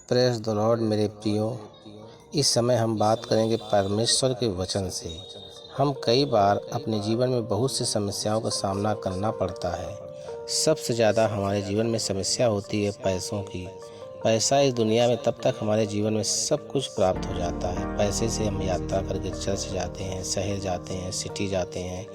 Praise the Lord मेरे प्रियो, इस समय हम बात करेंगे परमेश्वर के वचन से। हम कई बार अपने जीवन में बहुत सी समस्याओं का सामना करना पड़ता है। सबसे ज़्यादा हमारे जीवन में समस्या होती है पैसों की। पैसा इस दुनिया में तब तक हमारे जीवन में सब कुछ प्राप्त हो जाता है। पैसे से हम यात्रा करके चर्च जाते हैं, शहर जाते हैं, सिटी जाते हैं,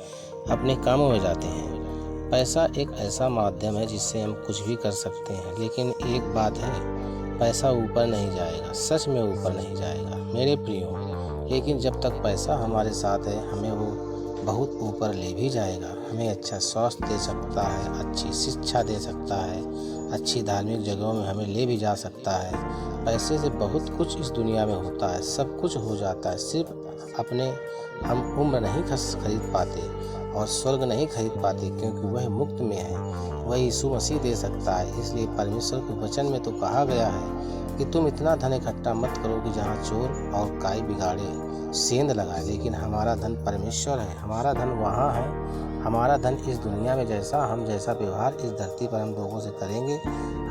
अपने कामों में जाते हैं। पैसा एक ऐसा माध्यम है जिससे हम कुछ भी कर सकते हैं, लेकिन एक बात है, पैसा ऊपर नहीं जाएगा, सच में ऊपर नहीं जाएगा मेरे प्रियो। लेकिन जब तक पैसा हमारे साथ है, हमें वो बहुत ऊपर ले भी जाएगा। हमें अच्छा स्वास्थ्य दे सकता है, अच्छी शिक्षा दे सकता है, अच्छी धार्मिक जगहों में हमें ले भी जा सकता है। पैसे से बहुत कुछ इस दुनिया में होता है, सब कुछ हो जाता है। सिर्फ अपने हम उम्र नहीं खरीद पाते और स्वर्ग नहीं खरीद पाते, क्योंकि वह मुफ्त में है, वह यीशु मसीह दे सकता है। इसलिए परमेश्वर के वचन में तो कहा गया है कि तुम इतना धन इकट्ठा मत करो कि जहाँ चोर और काई बिगाड़े, सेंध लगाए। लेकिन हमारा धन परमेश्वर है, हमारा धन वहाँ है। हमारा धन इस दुनिया में हम जैसा व्यवहार इस धरती पर हम लोगों से करेंगे,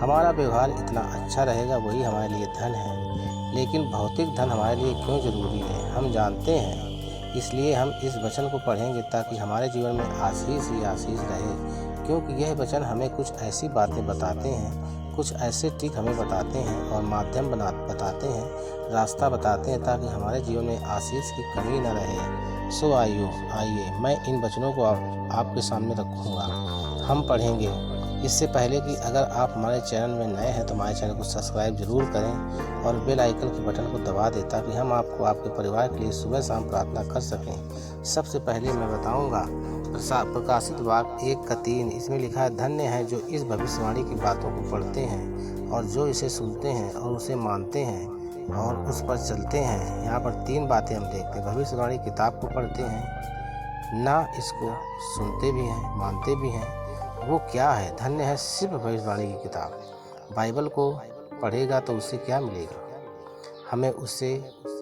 हमारा व्यवहार इतना अच्छा रहेगा, वही हमारे लिए धन है। लेकिन भौतिक धन हमारे लिए क्यों जरूरी है, हम जानते हैं। इसलिए हम इस वचन को पढ़ेंगे ताकि हमारे जीवन में आशीष ही आशीष रहे, क्योंकि यह वचन हमें कुछ ऐसी बातें बताते हैं, कुछ ऐसे ट्रिक हमें बताते हैं और माध्यम बताते हैं, रास्ता बताते हैं, ताकि हमारे जीवन में आशीष की कमी न रहे। सो आइए मैं इन वचनों को आपके सामने रखूँगा, हम पढ़ेंगे। इससे पहले कि अगर आप हमारे चैनल में नए हैं तो हमारे चैनल को सब्सक्राइब जरूर करें और बेल आइकन के बटन को दबा दें, ताकि हम आपको आपके परिवार के लिए सुबह शाम प्रार्थना कर सकें। सबसे पहले मैं बताऊंगा प्रकाशित वाक्य 1:3। इसमें लिखा है, धन्य है जो इस भविष्यवाणी की बातों को पढ़ते हैं और जो इसे सुनते हैं और उसे मानते हैं और उस पर चलते हैं। यहाँ पर 3 बातें हम देखते हैं। भविष्यवाणी किताब को पढ़ते हैं, ना इसको सुनते भी हैं, मानते भी हैं। वो क्या है? धन्य है सिर्फ भविष्यवाणी की किताब। बाइबल को पढ़ेगा तो उससे क्या मिलेगा? हमें उससे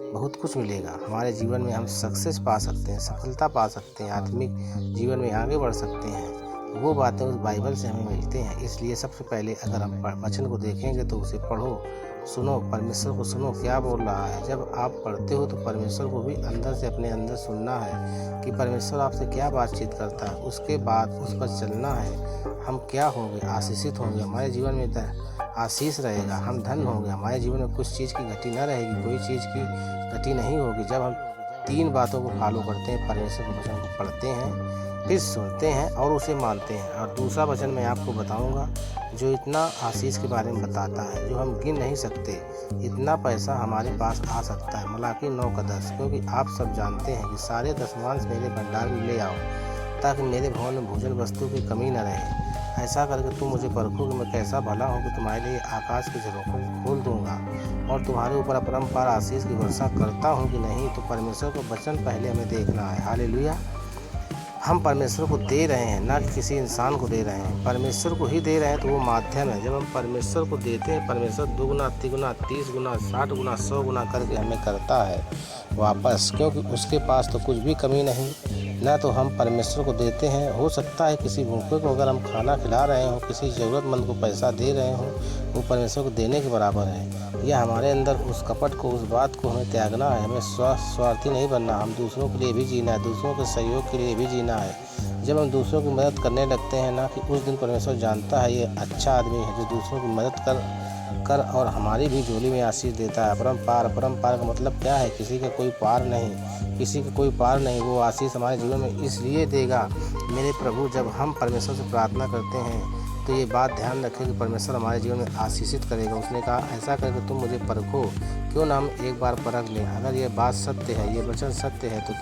बहुत कुछ मिलेगा। हमारे जीवन में हम सक्सेस पा सकते हैं, सफलता पा सकते हैं, आत्मिक जीवन में आगे बढ़ सकते हैं। वो बातें उस बाइबल से हमें मिलते हैं। इसलिए सबसे पहले अगर हम वचन को देखेंगे तो उसे पढ़ो, सुनो, परमेश्वर को सुनो क्या बोल रहा है। जब आप पढ़ते हो तो परमेश्वर को भी अंदर से अपने अंदर सुनना है कि परमेश्वर आपसे क्या बातचीत करता है। उसके बाद उस पर चलना है। हम क्या होंगे? आशीषित होंगे, हमारे जीवन में आशीष रहेगा, हम धन होंगे, हमारे जीवन में कुछ चीज़ की घटी न रहेगी, कोई चीज़ की घटी नहीं होगी। जब हम 3 बातों को फॉलो करते हैं, परमेश्वर के वचन को पढ़ते हैं, फिर सुनते हैं और उसे मानते हैं। और दूसरा वचन मैं आपको बताऊंगा जो इतना आशीष के बारे में बताता है, जो हम गिन नहीं सकते। इतना पैसा हमारे पास आ सकता है। मलाकी 9:10, क्योंकि आप सब जानते हैं कि सारे दशमांश मेरे भंडार में ले आओ, ताकि मेरे भवन में भोजन वस्तु की कमी न रहे। ऐसा करके तुम मुझे परखो कि मैं कैसा भला हूँ, कि तुम्हारे लिए आकाश के झरोखों को खोल दूंगा और तुम्हारे ऊपर अपरंपार आशीष की वर्षा करता हूँ कि नहीं। तो परमेश्वर को वचन पहले हमें देखना है। हालेलुया। हम परमेश्वर को दे रहे हैं, ना कि किसी इंसान को दे रहे हैं, परमेश्वर को ही दे रहे हैं। तो वो माध्यम है। जब हम परमेश्वर को देते हैं, परमेश्वर 2 गुना, 3 गुना, 30 गुना, 60 गुना, 100 गुना करके हमें करता है वापस, क्योंकि उसके पास तो कुछ भी कमी नहीं। ना तो हम परमेश्वर को देते हैं, हो सकता है किसी भूखे को अगर हम खाना खिला रहे हों, किसी ज़रूरतमंद को पैसा दे रहे हों, वो परमेश्वर को देने के बराबर है। यह हमारे अंदर उस कपट को, उस बात को हमें त्यागना है। हमें स्वार्थी नहीं बनना, हम दूसरों के लिए भी जीना है, दूसरों के सहयोग के लिए भी जीना है। जब हम दूसरों की मदद करने लगते हैं ना, कि उस दिन परमेश्वर जानता है ये अच्छा आदमी है जो दूसरों की मदद कर और हमारी भी झोली में आशीष देता है। अपरंपार का मतलब क्या है? किसी का कोई पार नहीं, किसी का कोई पार नहीं। वो आशीष हमारे जीवन में इसलिए देगा मेरे प्रभु, जब हम परमेश्वर से प्रार्थना करते हैं तो ये बात ध्यान रखें कि परमेश्वर हमारे जीवन में आशीषित करेगा। उसने कहा, ऐसा करके तुम मुझे परखो। क्यों ना हम एक बार परख लें। अगर ये बात सत्य है, ये वचन सत्य है, तो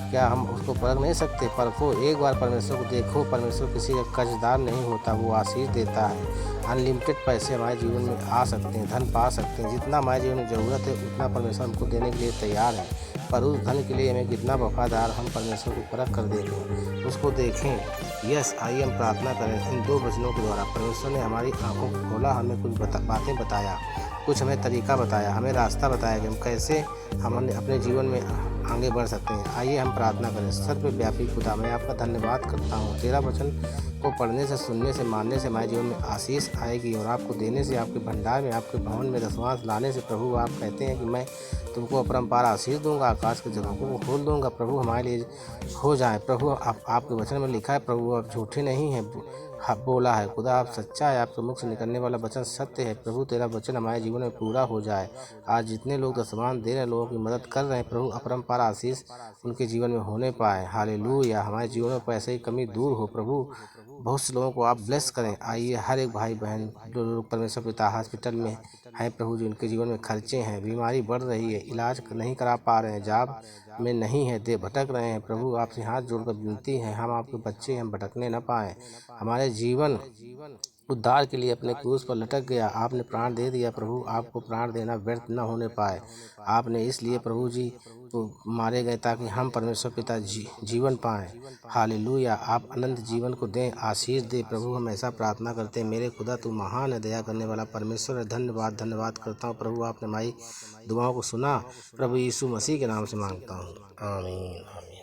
क्या हम उसको परख नहीं सकते? परखो, एक बार परमेश्वर को देखो। परमेश्वर किसी का कर्जदार नहीं होता, वो आशीष देता है। अनलिमिटेड पैसे हमारे जीवन में आ सकते हैं, धन पा सकते हैं। जितना हमारे जीवन में ज़रूरत है उतना परमेश्वर हमको देने के लिए तैयार है। पर उस धन के लिए हमें कितना वफादार हम परमेश्वर को परख कर देखें, उसको देखें। यस, आइए हम प्रार्थना करें। इन 2 वचनों के द्वारा परमेश्वर ने हमारी आंखों को खोला, हमें कुछ बातें बताया, कुछ हमें तरीका बताया, हमें रास्ता बताया कि हम कैसे हमने अपने जीवन में आगे बढ़ सकते हैं। आइए हम प्रार्थना करें। सर्वव्यापी खुदा, मैं आपका धन्यवाद करता हूँ। तेरा वचन को पढ़ने से, सुनने से, मानने से हमारे जीवन में आशीष आएगी और आपको देने से, आपके भंडार में, आपके भवन में रसवास लाने से प्रभु आप कहते हैं कि मैं तुमको अपरंपार आशीष दूंगा, आकाश के झरोखों को खोल दूंगा। प्रभु हमारे लिए हो जाए। प्रभु आपके वचन में लिखा है प्रभु आप झूठे नहीं हैं, बोला है खुदा आप सच्चा है, आपके मुख से निकलने वाला वचन सत्य है। प्रभु तेरा वचन हमारे जीवन में पूरा हो जाए। आज जितने लोग दशमान दे रहे हैं, लोगों की मदद कर रहे हैं, प्रभु अपरंपार आशीष उनके जीवन में होने पाए। हालेलुया। हमारे जीवन में पैसे की कमी दूर हो प्रभु। बहुत से लोगों को आप ब्लेस करें। आइए हर एक भाई बहन जो लोग परमेश्वर पिता हॉस्पिटल में हैं प्रभु, जिनके जीवन में खर्चे हैं, बीमारी बढ़ रही है, इलाज नहीं करा पा रहे हैं, जॉब में नहीं है, दे भटक रहे हैं, प्रभु आपसे हाथ जोड़कर विनती है, हम आपके बच्चे हैं, भटकने न पाएं। हमारे जीवन उद्धार के लिए अपने क्रूस पर लटक गया, आपने प्राण दे दिया प्रभु। आपको प्राण देना व्यर्थ न होने पाए। आपने इसलिए प्रभु जी तो मारे गए ताकि हम परमेश्वर पिता जीवन पाएं। हालेलुया। आप अनंत जीवन को दें, आशीष दे प्रभु। हम ऐसा प्रार्थना करते हैं। मेरे खुदा तू महान है, दया करने वाला परमेश्वर है। धन्यवाद धन्यवाद करता हूँ प्रभु, आपने हमारी दुआओं को सुना। प्रभु यीशु मसीह के नाम से मांगता हूँ, आमीन।